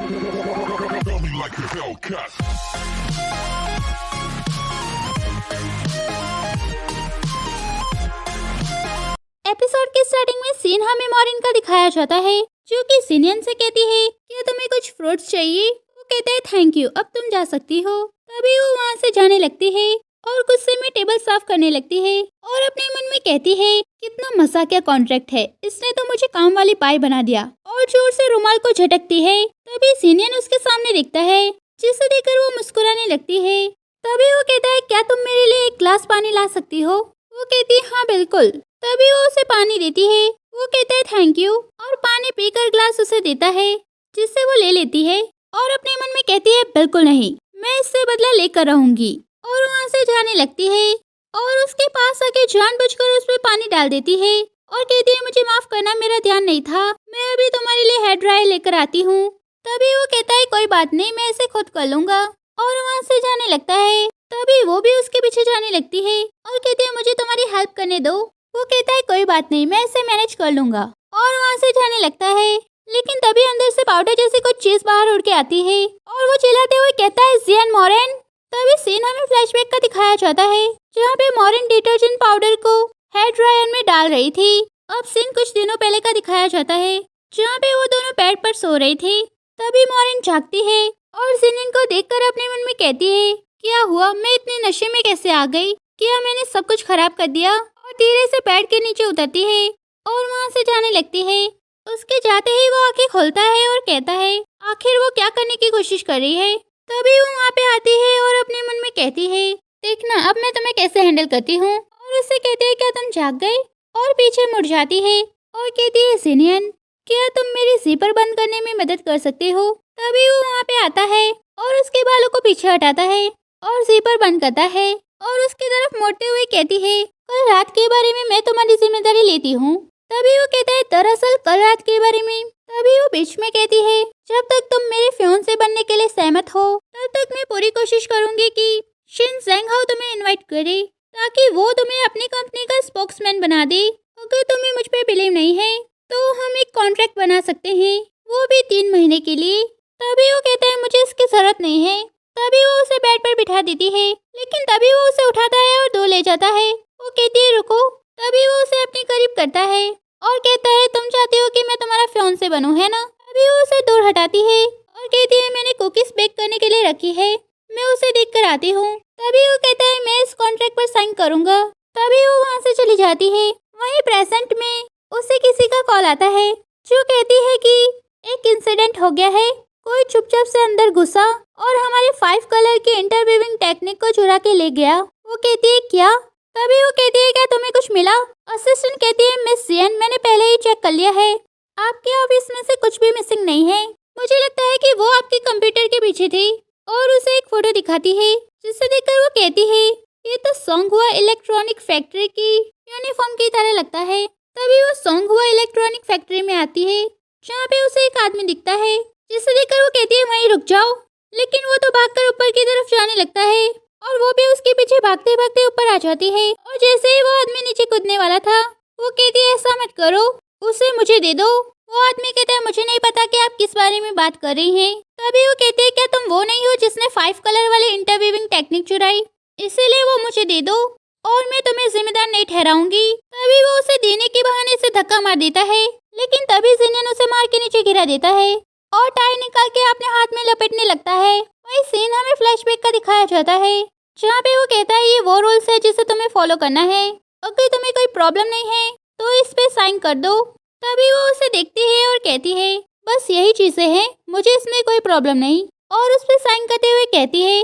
Tell me like a Hellcat. Episode के starting में scene हमें मॉरिन का दिखाया जाता है, जो कि सिनियन से कहती है क्या तुम्हें कुछ फ्रूट्स चाहिए। वो कहता है थैंक यू, अब तुम जा सकती हो। तभी वो वहाँ से जाने लगती है और गुस्से में टेबल साफ करने लगती है और अपने मन में कहती है कितना मजाकिया कॉन्ट्रैक्ट है, इसने तो मुझे काम वाली पाई बना दिया, और जोर से रुमाल को झटकती है। तभी सिनियन उसके सामने दिखता है, जिसे देखकर वो मुस्कुराने लगती है। तभी वो कहता है क्या तुम मेरे लिए एक ग्लास पानी ला सकती हो। वो कहती है हाँ बिल्कुल। तभी वो उसे पानी देती है। वो कहता है थैंक यू और पानी पीकर ग्लास उसे देता है, जिससे वो ले लेती है और अपने मन में कहती है बिल्कुल नहीं, मैं इससे बदला लेकर रहूंगी, और वहाँ से जाने लगती है और उसके पास आके जानबूझकर उस पर पानी डाल देती है और कहती है मुझे माफ करना, मेरा ध्यान नहीं था, मैं अभी तुम्हारे लिए हेयर ड्रायर लेकर आती हूँ। तभी वो कहता है कोई बात नहीं, मैं इसे खुद कर लूंगा, और वहाँ से जाने लगता है। तभी वो भी उसके पीछे जाने लगती है और कहती है मुझे तुम्हारी हेल्प करने दो। वो कहता है कोई बात नहीं, मैं इसे मैनेज कर लूंगा, और वहाँ से जाने लगता है। लेकिन तभी अंदर से पाउडर जैसी कुछ चीज बाहर उड़ के आती है और वो चिल्लाते हुए कहता है जियान मॉरिन। तभी सीन हमें फ्लैशबैक का दिखाया जाता है, जहाँ पे मॉरिन डिटर्जेंट पाउडर को हेयर ड्रायर में डाल रही थी। अब सीन कुछ दिनों पहले का दिखाया जाता है, जहाँ पे वो दोनों बेड पर सो रहे थे। तभी मॉरिन जागती है और जिनिन को देखकर अपने मन में कहती है क्या हुआ, मैं इतने नशे में कैसे आ गई, क्या मैंने सब कुछ खराब कर दिया। और धीरे से बेड के नीचे उतरती है और वहाँ से जाने लगती है। उसके जाते ही वो आंखें खोलता है और कहता है आखिर वो क्या करने की कोशिश कर रही है। तभी वो वहाँ पे आती है और अपने मन में कहती है देखना अब मैं तुम्हें कैसे हैंडल करती हूँ, और उससे कहती है क्या तुम जाग गए, और पीछे मुड़ जाती है और कहती है जिनियन क्या तुम मेरी जीपर बंद करने में मदद कर सकते हो। तभी वो वहाँ पे आता है और उसके बालों को पीछे हटाता है और जीपर बंद करता है और उसकी तरफ मोड़ते हुए कहती है कल रात के बारे में मैं तुम्हारी जिम्मेदारी लेती हूँ। तभी वो कहता है दरअसल कल रात के बारे में। तभी वो बीच में कहती है जब तक तुम मेरे फियांसे बनने के लिए सहमत हो तब तक मैं पूरी कोशिश करूंगी कि शिन ज़ेंगहाओ तुम्हें इनवाइट करे, ताकि वो तुम्हें अपनी कंपनी का स्पोक्समैन बना दे। अगर तुम्हें मुझ पर बिलीव नहीं है तो हम एक कॉन्ट्रैक्ट बना सकते हैं, वो भी 3 महीने के लिए। तभी वो कहता है मुझे इसकी जरूरत नहीं है। तभी वो उसे बेड पर बिठा देती है, लेकिन तभी वो उसे उठाता है और दूर ले जाता है। वो कहती है रुको। तभी वो उसे अपने करीब करता है और कहता है तुम चाहती हो कि मैं तुम्हारा फियांसे बनूं, है ना। तभी वो उसे दूर हटाती है और कहती है मैंने कुकीज बेक करने के लिए रखी है, मैं उसे देख कर आती हूँ। तभी वो कहता है मैं इस कॉन्ट्रैक्ट पर साइन करूंगा। तभी वो वहाँ से चली जाती है। वहीं प्रेजेंट में उसे किसी का कॉल आता है, जो कहती है कि एक इंसिडेंट हो गया है, कोई चुपचाप से अंदर घुसा और हमारे 5 कलर की इंटरवीविंग टेक्निक को चुरा के ले गया। वो कहती है क्या। तभी वो कहती है क्या तुम्हें कुछ मिला। असिस्टेंट कहती है मिस जियन मैंने पहले ही चेक कर लिया है, आपके ऑफिस में से कुछ भी मिसिंग नहीं है। मुझे लगता है कि वो आपके कंप्यूटर के पीछे थी, और उसे एक फोटो दिखाती है, जिसे देखकर वो कहती है ये तो सोंगहुआ इलेक्ट्रॉनिक फैक्ट्री की यूनिफॉर्म की तरह लगता है। तभी वो सोंगहुआ इलेक्ट्रॉनिक फैक्ट्री में आती है, जहाँ पे उसे एक आदमी दिखता है, जिसे देखकर वो कहती है वहीं रुक जाओ। लेकिन वो तो भागकर ऊपर की तरफ जाने लगता है और वो भी उसके पीछे भागते भागते ऊपर आ जाती है। और जैसे ही वो आदमी नीचे कूदने वाला था, वो कहती है ऐसा मत करो, उसे मुझे दे दो। वो आदमी कहता है मुझे नहीं पता कि आप किस बारे में बात कर रही हैं। तभी वो कहती है क्या तुम वो नहीं हो जिसने 5 कलर वाले इंटरवीविंग टेक्निक चुराई, इसीलिए वो मुझे दे दो और मैं तुम्हें जिम्मेदार नहीं ठहराऊंगी। तभी वो उसे देने के बहाने से धक्का मार देता है, लेकिन तभी जिनियन उसे मार के नीचे गिरा देता है और टाई निकाल के अपने हाथ में लपेटने लगता है। वही सीन हमें फ्लैशबैक का दिखाया जाता है, जहाँ पे वो कहता है ये वो रूल्स है जिसे तुम्हें फॉलो करना है, अगर तुम्हें कोई प्रॉब्लम नहीं है तो इस पे साइन कर दो। तभी वो उसे देखती है और कहती है बस यही चीजें हैं, मुझे इसमें कोई प्रॉब्लम नहीं, और उस पे साइन करते हुए कहती है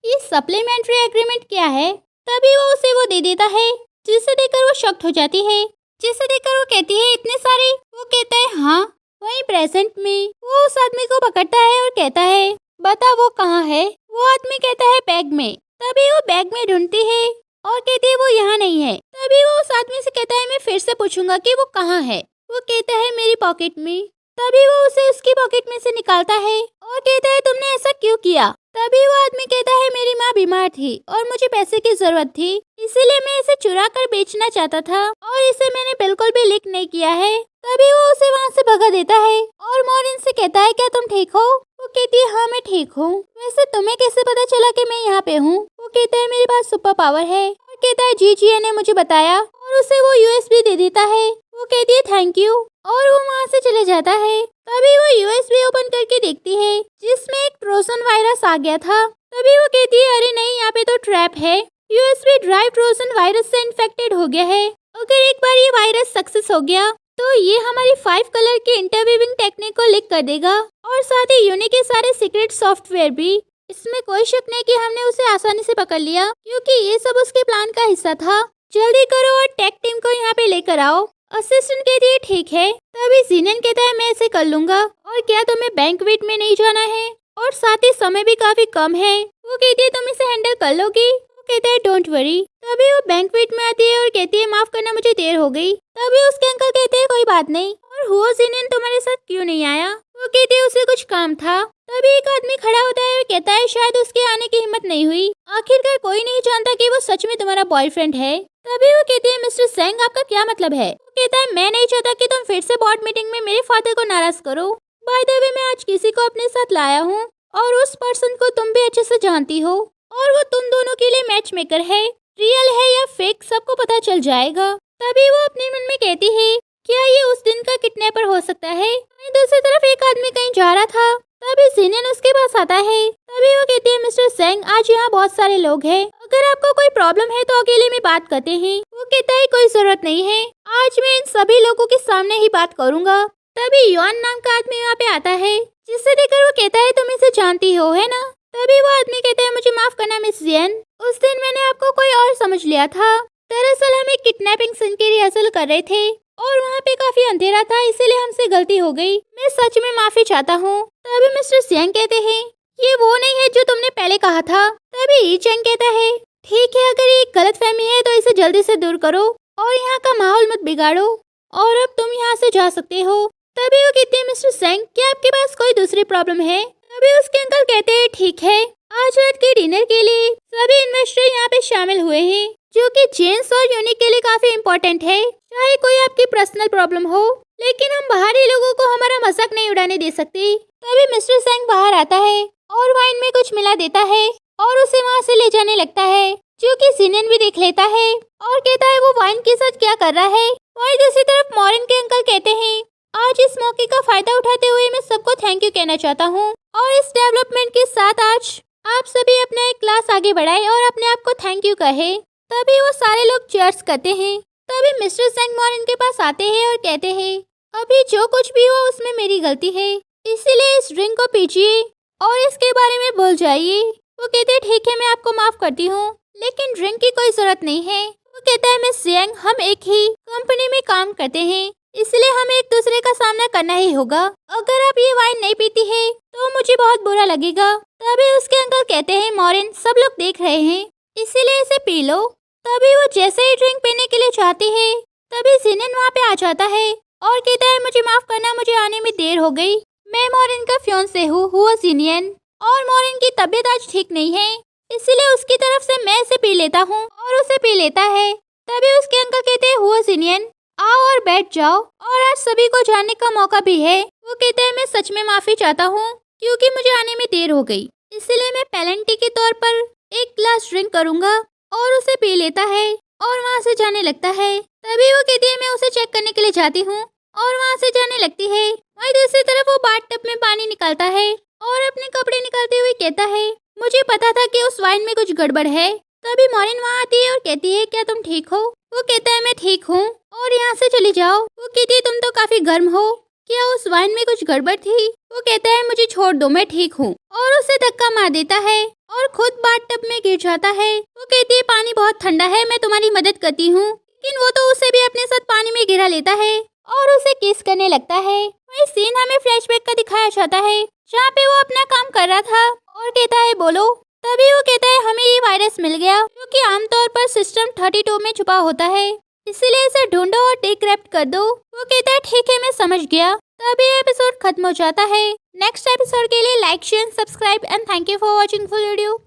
ये सप्लीमेंट्री एग्रीमेंट क्या है। तभी वो उसे वो दे देता है, जिसे देखकर वो शॉक्ड हो जाती है, जिसे देखकर वो कहती है इतने सारे। वो कहता है हाँ। वहीं प्रेजेंट में वो उस आदमी को पकड़ता है और कहता है बता वो कहाँ है। वो आदमी कहता है बैग में। तभी वो बैग में ढूंढती है और कहती है वो यहाँ नहीं है। तभी वो उस आदमी से कहता है मैं फिर से पूछूंगा कि वो कहाँ है। वो कहता है मेरी पॉकेट में। तभी वो उसे उसकी पॉकेट में से निकालता है और कहता है तुमने ऐसा क्यों किया। तभी वो आदमी कहता है मेरी माँ बीमार थी और मुझे पैसे की जरूरत थी, इसीलिए मैं इसे चुरा कर बेचना चाहता था और इसे मैंने बिल्कुल भी लीक नहीं किया है। तभी वो उसे वहाँ से भगा देता है और मॉरिन से कहता है क्या तुम ठीक हो? वो कहती है हाँ मैं ठीक हूँ। वैसे तुम्हें कैसे पता चला कि मैं यहाँ पे हूँ? वो कहता है मेरे पास सुपर पावर है। और कहता है जीजीए ने मुझे बताया और उसे वो यूएसबी दे देता है। वो कहती है थैंक यू और वो वहाँ से चले जाता है। तभी वो यूएसबी ओपन करके देखती है जिसमें एक ट्रोजन वायरस आ गया था। तभी वो कहती है अरे नहीं यहाँ पे तो ट्रैप है। यूएसबी ड्राइव ट्रोजन वायरस से इन्फेक्टेड हो गया है। अगर एक बार ये वायरस सक्सेस हो गया तो ये हमारी 5 कलर की इंटरवीविंग टेक्निक को लीक कर देगा और साथ ही यूनिक के सारे सीक्रेट सॉफ्टवेयर भी। इसमें कोई शक नहीं कि हमने उसे आसानी से पकड़ लिया क्योंकि ये सब उसके प्लान का हिस्सा था। जल्दी करो और टेक टीम को यहाँ पे लेकर आओ। असिस्टेंट कहती है ठीक है। तभी जीनियन कहता है मैं इसे कर लूंगा। और क्या तुम्हें बैंक्वेट में नहीं जाना है? और साथ ही समय भी काफी कम है। वो कहती है तुम इसे हैंडल कर लोगी? वो कहता है डोंट वरी। तभी वो बैंक्वेट में आती है और कहती है माफ करना मुझे देर हो गई। तभी उसके अंकल कहते हैं कोई बात नहीं। और हुआ जीनियन तुम्हारे साथ क्यों नहीं आया? वो कहती है उसे कुछ काम था। तभी एक आदमी खड़ा होता है और कहता है शायद उसके आने की हिम्मत नहीं हुई। आखिरकार कोई नहीं जानता कि वो सच में तुम्हारा बॉयफ्रेंड है। तभी वो कहती है मिस्टर सेंग आपका क्या मतलब है? वो कहता है मैं नहीं चाहता कि तुम फिर से बोर्ड मीटिंग में मेरे फादर को नाराज करो। बाय द वे मैं आज किसी को अपने साथ लाया हूँ और उस पर्सन को तुम भी अच्छे से जानती हो और वो तुम दोनों के लिए मैच मेकर है। रियल है या फेक सबको पता चल जाएगा। तभी वो अपने मन में कहती है क्या ये उस दिन का किडनैपर हो सकता है? दूसरी तरफ एक आदमी कहीं जा रहा था। तभी जीनियन उसके पास आता है। तभी वो कहती है मिस्टर सेंग आज यहाँ बहुत सारे लोग हैं। अगर आपको कोई प्रॉब्लम है तो अकेले में बात करते हैं। वो कहता है कोई जरूरत नहीं है। आज मैं इन सभी लोगों के सामने ही बात करूँगा। तभी युआन नाम का आदमी यहाँ पे आता है जिससे देखकर वो कहता है तुम इसे जानती हो है ना? तभी वो आदमी कहता है मुझे माफ करना मिस जियन। उस दिन मैंने आपको कोई और समझ लिया था। दरअसल हम एक किडनैपिंग सीन की रिहर्सल कर रहे थे और वहाँ पे काफी अंधेरा था इसीलिए हमसे गलती हो गई। मैं सच में माफी चाहता हूँ। तभी मिस्टर सियांग कहते हैं ये वो नहीं है जो तुमने पहले कहा था। तभी ई चैंग कहता है ठीक है अगर ये गलतफहमी है तो इसे जल्दी से दूर करो और यहाँ का माहौल मत बिगाड़ो और अब तुम यहाँ से जा सकते हो। तभी वो कहती है मिस्टर सेंग क्या आपके पास कोई दूसरी प्रॉब्लम है? तभी उसके अंकल कहते हैं ठीक है आज रात के डिनर के लिए सभी इन्वेस्टर यहाँ पे शामिल हुए हैं जो कि जेन्स और यूनिक के लिए काफी इम्पोर्टेंट है। चाहे कोई आपकी पर्सनल प्रॉब्लम हो लेकिन हम बाहरी लोगों को हमारा मजाक नहीं उड़ाने दे सकते। तभी मिस्टर सेंग बाहर आता है और वाइन में कुछ मिला देता है और उसे वहाँ से ले जाने लगता है जो कि जीनियन भी देख लेता है और कहता है वो वाइन के साथ क्या कर रहा है। और दूसरी तरफ मॉरिन के अंकल कहते हैं आज इस मौके का फायदा उठाते हुए मैं सबको थैंक यू कहना चाहता हूँ और इस डेवलपमेंट के साथ आज आप सभी अपना एक क्लास आगे बढ़ाए और अपने आप को थैंक यू कहे। तभी वो सारे लोग चीयर्स करते हैं। तभी मिस्टर सेंग मॉरिन के पास आते हैं और कहते हैं अभी जो कुछ भी हुआ उसमें मेरी गलती है इसीलिए इस ड्रिंक को पीजिए और इसके बारे में भूल जाइए। वो कहते हैं ठीक है मैं आपको माफ करती हूँ लेकिन ड्रिंक की कोई जरूरत नहीं है। वो कहता है मिस जियांग हम एक ही कंपनी में काम करते हैं इसलिए हमें एक दूसरे का सामना करना ही होगा। अगर आप ये वाइन नहीं पीती है तो मुझे बहुत बुरा लगेगा। तभी उसके अंकल कहते हैं मॉरिन सब लोग देख रहे हैं इसीलिए इसे पी लो। तभी वो जैसे ही ड्रिंक पीने के लिए चाहती है तभी जीनियन वहाँ पे आ जाता है और कहता है मुझे माफ करना मुझे आने में देर हो गई। मैं मॉरिन का फियांसे हूँ हुआ जीनियन और मॉरिन की तबीयत आज ठीक नहीं है इसीलिए उसकी तरफ से मैं इसे पी लेता हूँ और उसे पी लेता है। तभी उसके अंकल कहते हैं हुआ जीनियन आओ और बैठ जाओ और आज सभी को जानने का मौका भी है। वो कहते हैं मैं सच में माफी चाहता हूँ क्योंकि मुझे आने में देर हो गई इसलिए मैं पेनल्टी के तौर पर एक ग्लास ड्रिंक करूंगा और उसे पी लेता है और वहाँ से जाने लगता है। तभी वो कहती है मैं उसे चेक करने के लिए जाती हूँ और वहाँ से जाने लगती है। वहीं दूसरी तरफ वो बाथटब में पानी निकालता है और अपने कपड़े निकालते हुए कहता है मुझे पता था कि उस वाइन में कुछ गड़बड़ है। तभी मॉरिन वहाँ आती है और कहती है क्या तुम ठीक हो? वो कहता है मैं ठीक हूँ और यहाँ से चली जाओ। वो कहती है तुम तो काफी गर्म हो, क्या उस वाइन में कुछ गड़बड़ थी? वो कहता है मुझे छोड़ दो मैं ठीक हूँ और उसे धक्का मार देता है और खुद बाथटब में गिर जाता है। वो कहती है पानी बहुत ठंडा है मैं तुम्हारी मदद करती हूँ लेकिन वो तो उसे भी अपने साथ पानी में गिरा लेता है और उसे किस करने लगता है। वही सीन हमें फ्लैशबैक का दिखाया जाता है जहाँ पे वो अपना काम कर रहा था और कहता है बोलो। तभी वो कहता है हमें ये वायरस मिल गया जो कि आमतौर पर सिस्टम 32 में छुपा होता है इसीलिए इसे ढूंढो और डिक्रिप्ट कर दो। वो कहता है ठीक है मैं समझ गया। तभी एपिसोड खत्म हो जाता है। नेक्स्ट एपिसोड के लिए like share subscribe and thank you for watching full video.